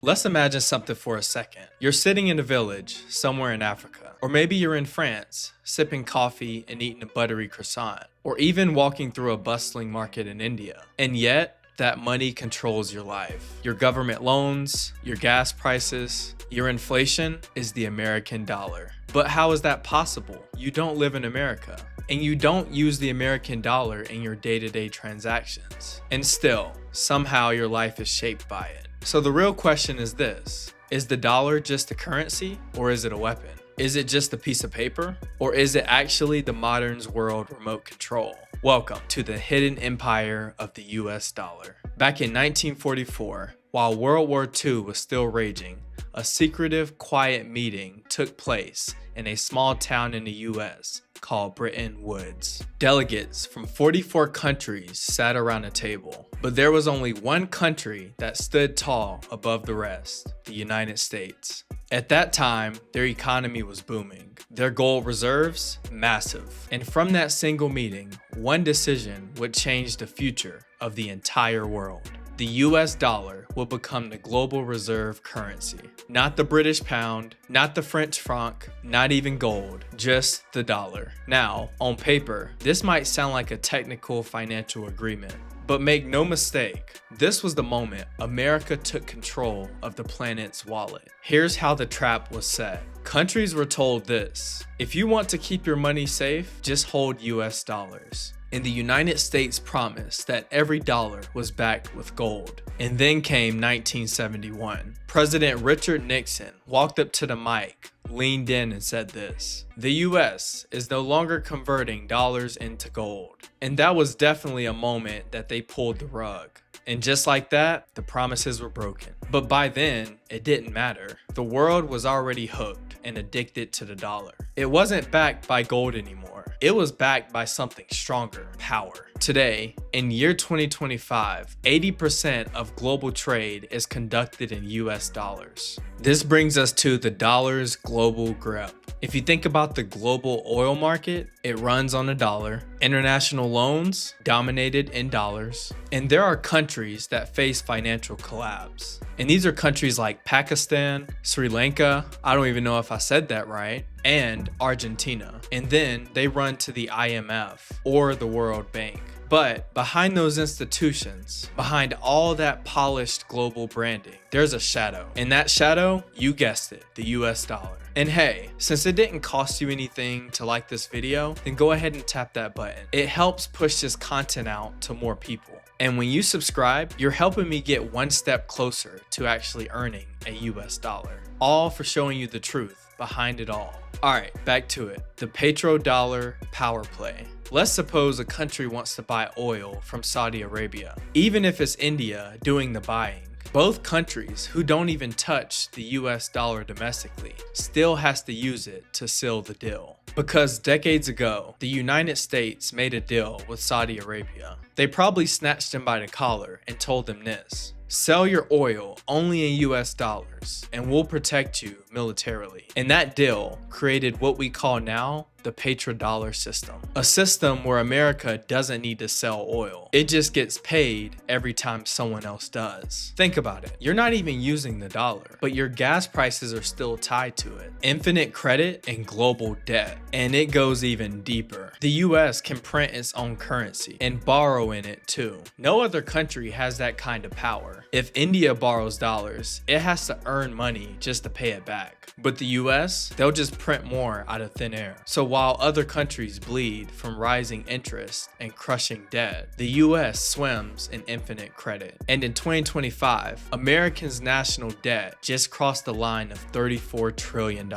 Let's imagine something for a second. You're sitting in a village somewhere in Africa, or maybe you're in France, sipping coffee and eating a buttery croissant, or even walking through a bustling market in India. And yet, that money controls your life. Your government loans, your gas prices, your inflation is the American dollar. But how is that possible? You don't live in America, and you don't use the American dollar in your day-to-day transactions. And still, somehow your life is shaped by it. So the real question is this: is the dollar just a currency, or is it a weapon? Is it just a piece of paper, or is it actually the modern world remote control? Welcome to the hidden empire of the US dollar. Back in 1944, while World War II was still raging, a secretive, quiet meeting took place in a small town in the US called Bretton Woods. Delegates from 44 countries sat around a table, but there was only one country that stood tall above the rest: the United States. At that time, their economy was booming, their gold reserves massive, and from that single meeting, one decision would change the future of the entire world. The US dollar will become the global reserve currency. Not the British pound, not the French franc, not even gold, just the dollar. Now, on paper, this might sound like a technical financial agreement, but make no mistake, this was the moment America took control of the planet's wallet. Here's how the trap was set. Countries were told this: if you want to keep your money safe, just hold US dollars. And the United States promised that every dollar was backed with gold. And then came 1971. President Richard Nixon walked up to the mic, leaned in and said this: the US is no longer converting dollars into gold. And that was definitely a moment that they pulled the rug. And just like that, the promises were broken. But by then, it didn't matter. The world was already hooked and addicted to the dollar. It wasn't backed by gold anymore. It was backed by something stronger: power. Today, in year 2025, 80% of global trade is conducted in US dollars. This brings us to the dollar's global grip. If you think about the global oil market, it runs on a dollar. International loans dominated in dollars. And there are countries that face financial collapse. And these are countries like Pakistan, Sri Lanka, I don't even know if I said that right, and Argentina. And then they run to the IMF or the World Bank. But behind those institutions, behind all that polished global branding, there's a shadow. And that shadow, you guessed it, the US dollar. And hey, since it didn't cost you anything to like this video, then go ahead and tap that button. It helps push this content out to more people. And when you subscribe, you're helping me get one step closer to actually earning a US dollar. All for showing you the truth behind it all. Alright, back to it. The petrodollar power play. Let's suppose a country wants to buy oil from Saudi Arabia. Even if it's India doing the buying, both countries, who don't even touch the US dollar domestically, still has to use it to seal the deal. Because decades ago, the United States made a deal with Saudi Arabia. They probably snatched him by the collar and told them this: sell your oil only in US dollars and we'll protect you militarily. And that deal created what we call now the petrodollar system. A system where America doesn't need to sell oil. It just gets paid every time someone else does. Think about it. You're not even using the dollar, but your gas prices are still tied to it. Infinite credit and global debt. And it goes even deeper. The US can print its own currency and borrow in it too. No other country has that kind of power. If India borrows dollars, it has to earn money just to pay it back. But the US, they'll just print more out of thin air. So while other countries bleed from rising interest and crushing debt, the US swims in infinite credit. And in 2025, Americans' national debt just crossed the line of $34 trillion.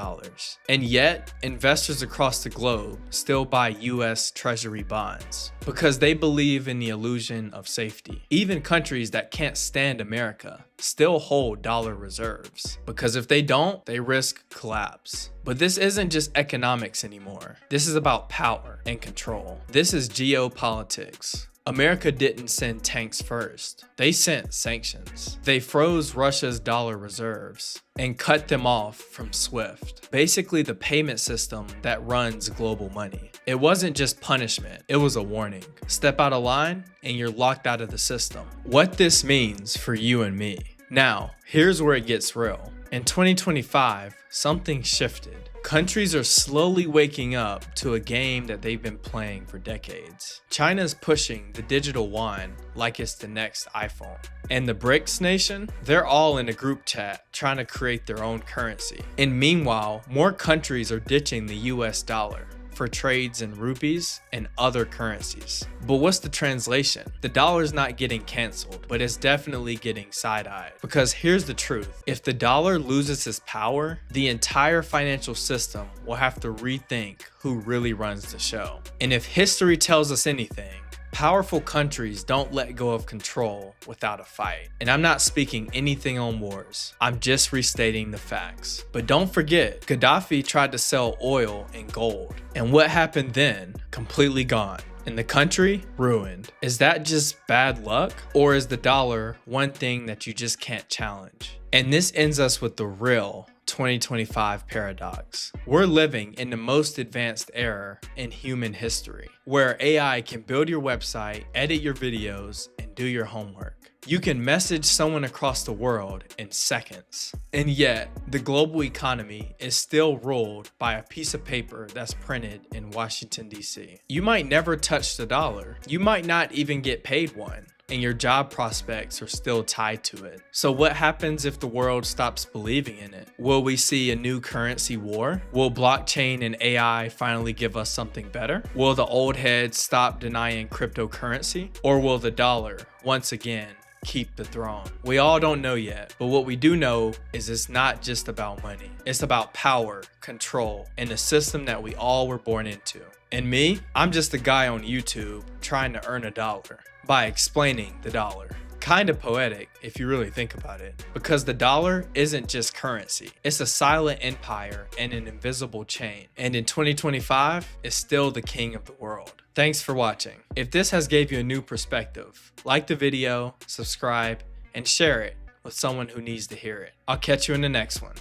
And yet, investors across the globe still buy US Treasury bonds because they believe in the illusion of safety. Even countries that can't stand America still hold dollar reserves, because if they don't, they risk collapse. But this isn't just economics anymore. This is about power and control. This is geopolitics. America didn't send tanks first. They sent sanctions. They froze Russia's dollar reserves and cut them off from SWIFT, basically the payment system that runs global money. It wasn't just punishment, it was a warning. Step out of line and you're locked out of the system. What this means for you and me. Now, here's where it gets real. In 2025, something shifted. Countries are slowly waking up to a game that they've been playing for decades. China's pushing the digital yuan like it's the next iPhone. And the BRICS nation, they're all in a group chat trying to create their own currency. And meanwhile, more countries are ditching the US dollar for trades in rupees and other currencies. But what's the translation? The dollar's not getting canceled, but it's definitely getting side-eyed. Because here's the truth. If the dollar loses its power, the entire financial system will have to rethink who really runs the show. And if history tells us anything, powerful countries don't let go of control without a fight. And I'm not speaking anything on wars. I'm just restating the facts. But don't forget, Gaddafi tried to sell oil and gold. And what happened then? Completely gone. And the country? Ruined. Is that just bad luck? Or is the dollar one thing that you just can't challenge? And this ends us with the real 2025 paradox. We're living in the most advanced era in human history, where AI can build your website, edit your videos, and do your homework. You can message someone across the world in seconds. And yet, the global economy is still ruled by a piece of paper that's printed in Washington, D.C. You might never touch the dollar. You might not even get paid one. And your job prospects are still tied to it. So what happens if the world stops believing in it? Will we see a new currency war? Will blockchain and AI finally give us something better? Will the old heads stop denying cryptocurrency? Or will the dollar once again keep the throne? We all don't know yet, but what we do know is it's not just about money. It's about power, control, and the system that we all were born into. And me, I'm just a guy on YouTube trying to earn $1 by explaining the dollar. Kind of poetic if you really think about it, because the dollar isn't just currency. It's a silent empire and an invisible chain. And in 2025, it's still the king of the world. Thanks for watching. If this has gave you a new perspective, like the video, subscribe, and share it with someone who needs to hear it. I'll catch you in the next one.